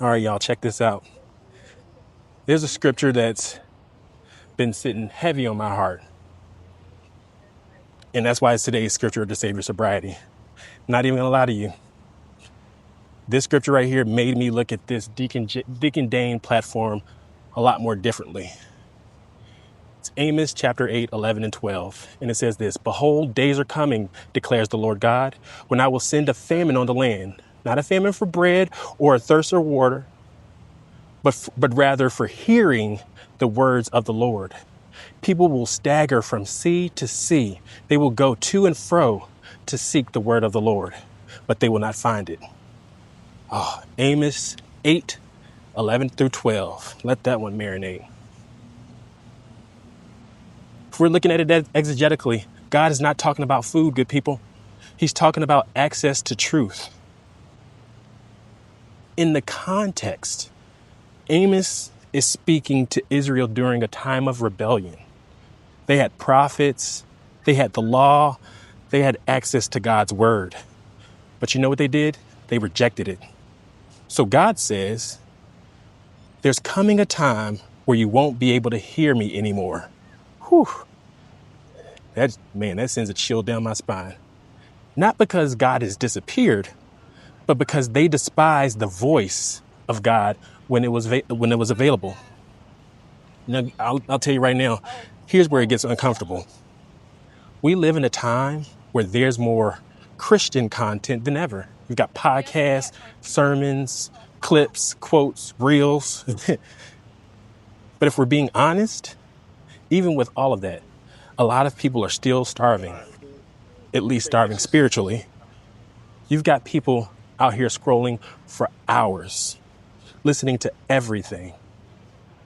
All right, y'all, check this out. There's a scripture that's been sitting heavy on my heart. And that's why it's today's scripture to save your sobriety. Not even gonna lie to you. This scripture right here made me look at this Deacon Dayne platform a lot more differently. It's Amos chapter 8, 11 and 12. And it says this: "Behold, days are coming, declares the Lord God, when I will send a famine on the land, not a famine for bread or a thirst for water, but rather for hearing the words of the Lord. People will stagger from sea to sea. They will go to and fro to seek the word of the Lord, but they will not find it." Oh, Amos 8, 11 through 12. Let that one marinate. If we're looking at it exegetically, God is not talking about food, good people. He's talking about access to truth. In the context, Amos is speaking to Israel during a time of rebellion. They had prophets, they had the law, they had access to God's word. But you know what they did? They rejected it. So God says, there's coming a time where you won't be able to hear me anymore. Whew. That sends a chill down my spine. Not because God has disappeared, but because they despised the voice of God when it was available. Now, I'll tell you right now, here's where it gets uncomfortable. We live in a time where there's more Christian content than ever. We've got podcasts, sermons, clips, quotes, reels. But if we're being honest, even with all of that, a lot of people are still starving, at least starving spiritually. You've got people out here scrolling for hours, listening to everything,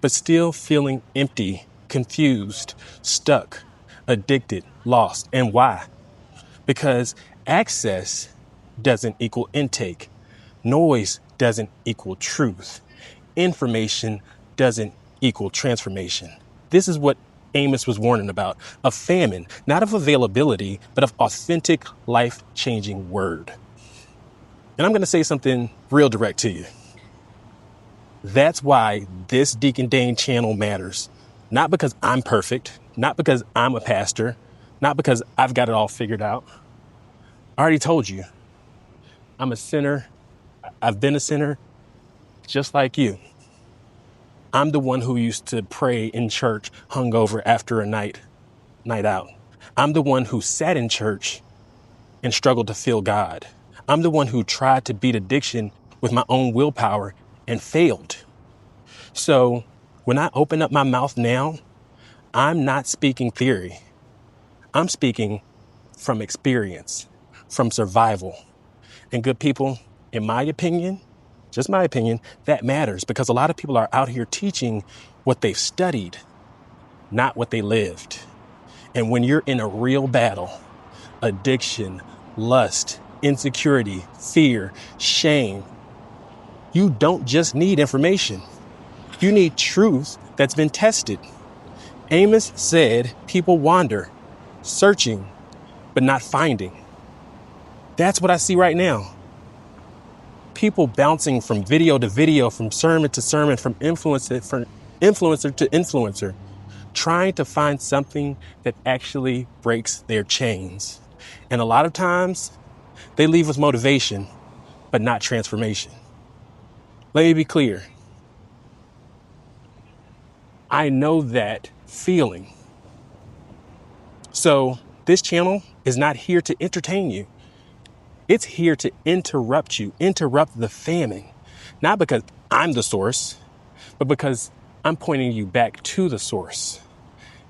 but still feeling empty, confused, stuck, addicted, lost. And why? Because access doesn't equal intake. Noise doesn't equal truth. Information doesn't equal transformation. This is what Amos was warning about: a famine, not of availability, but of authentic, life-changing word. And I'm going to say something real direct to you. That's why this Deacon Dayne channel matters. Not because I'm perfect, not because I'm a pastor, not because I've got it all figured out. I already told you, I'm a sinner. I've been a sinner just like you. I'm the one who used to pray in church hungover after a night out. I'm the one who sat in church and struggled to feel God. I'm the one who tried to beat addiction with my own willpower and failed. So when I open up my mouth now, I'm not speaking theory. I'm speaking from experience, from survival. And good people, in my opinion, just my opinion, that matters, because a lot of people are out here teaching what they've studied, not what they lived. And when you're in a real battle, addiction, lust, insecurity, fear, shame, you don't just need information. You need truth that's been tested. Amos said people wander, searching, but not finding. That's what I see right now. People bouncing from video to video, from sermon to sermon, from influencer to influencer, trying to find something that actually breaks their chains. And a lot of times, they leave with motivation, but not transformation. Let me be clear. I know that feeling. So this channel is not here to entertain you. It's here to interrupt you, interrupt the famine. Not because I'm the source, but because I'm pointing you back to the source.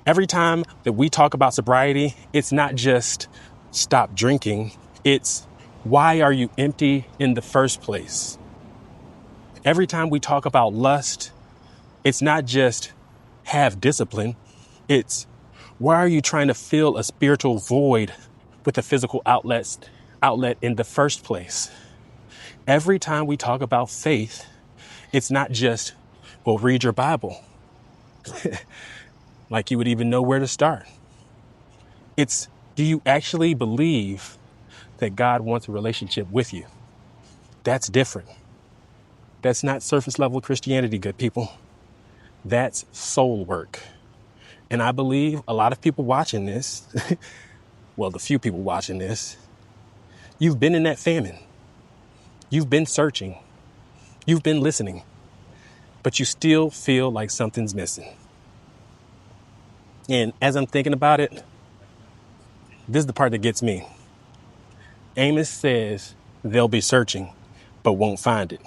Every time that we talk about sobriety, it's not just stop drinking. It's why are you empty in the first place? Every time we talk about lust, it's not just have discipline. It's why are you trying to fill a spiritual void with a physical outlet in the first place? Every time we talk about faith, it's not just, well, read your Bible. Like you would even know where to start. It's, do you actually believe that God wants a relationship with you? That's different. That's not surface level Christianity, good people. That's soul work. And I believe a lot of people watching this, well, the few people watching this, you've been in that famine. You've been searching. You've been listening. But you still feel like something's missing. And as I'm thinking about it, this is the part that gets me. Amos says they'll be searching, but won't find it.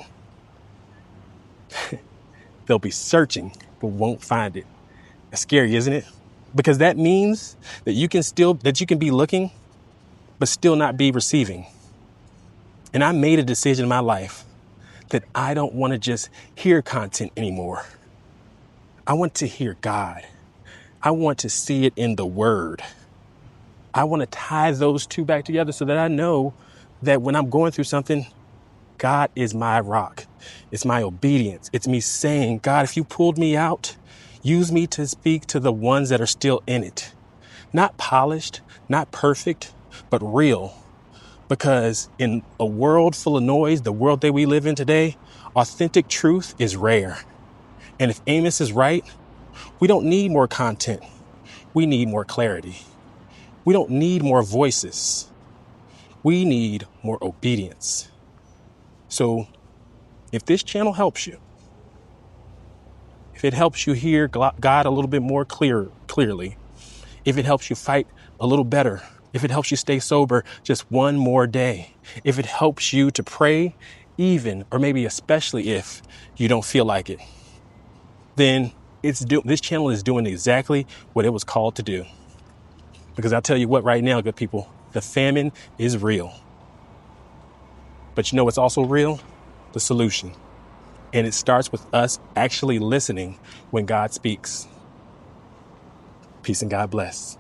They'll be searching, but won't find it. That's scary, isn't it? Because that means that you can be looking, but still not be receiving. And I made a decision in my life that I don't want to just hear content anymore. I want to hear God. I want to see it in the Word. I want to tie those two back together so that I know that when I'm going through something, God is my rock. It's my obedience. It's me saying, God, if you pulled me out, use me to speak to the ones that are still in it. Not polished, not perfect, but real. Because in a world full of noise, the world that we live in today, authentic truth is rare. And if Amos is right, we don't need more content. We need more clarity. We don't need more voices. We need more obedience. So if this channel helps you, if it helps you hear God a little bit more clearly, if it helps you fight a little better, if it helps you stay sober just one more day, if it helps you to pray, even or maybe especially if you don't feel like it, then this channel is doing exactly what it was called to do. Because I'll tell you what right now, good people, the famine is real. But you know what's also real? The solution. And it starts with us actually listening when God speaks. Peace and God bless.